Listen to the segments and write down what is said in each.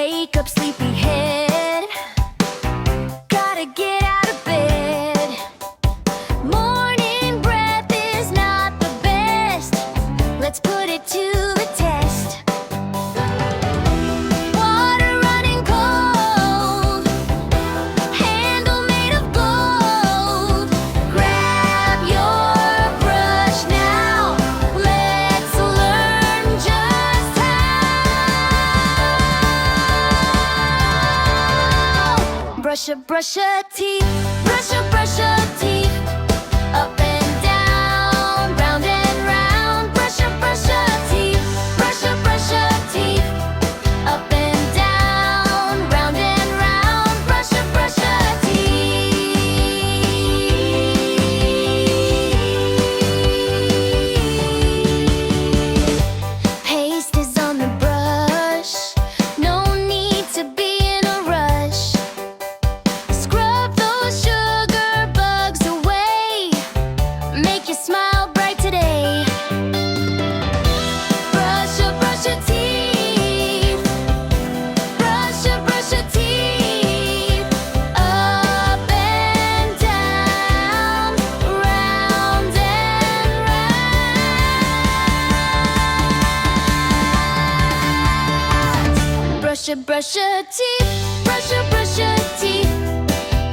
Wake up, sleepyhead. Gotta get out of bed. Morning breath is not the best. Let's put it to the test. Water running cold, handle made of gold. Grab your brush now. Let's learn just how. Brush your teeth. Brush your teeth. Up and down, round and round. Brush your teeth. Brush your teeth. Up and down, round and round. Brush your teeth. Paste is on the brush. No need to be in a rush. Scrub those sugar bugs away. Make you smile bright today. Brush your teeth. Brush your teeth. Up and down, round and round. Brush your teeth. Brush your teeth.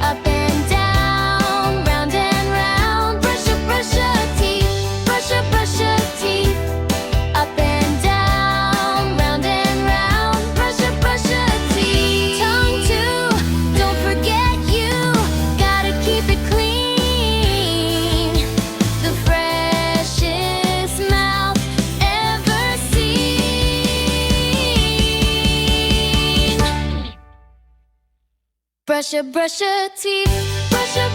Up and down, round and round. Brush your teeth. Brush your teeth. Up and down, round and round. Brush your teeth. Tongue too, don't forget you. Gotta keep it clean. The freshest mouth ever seen. Brush your teeth. Brush your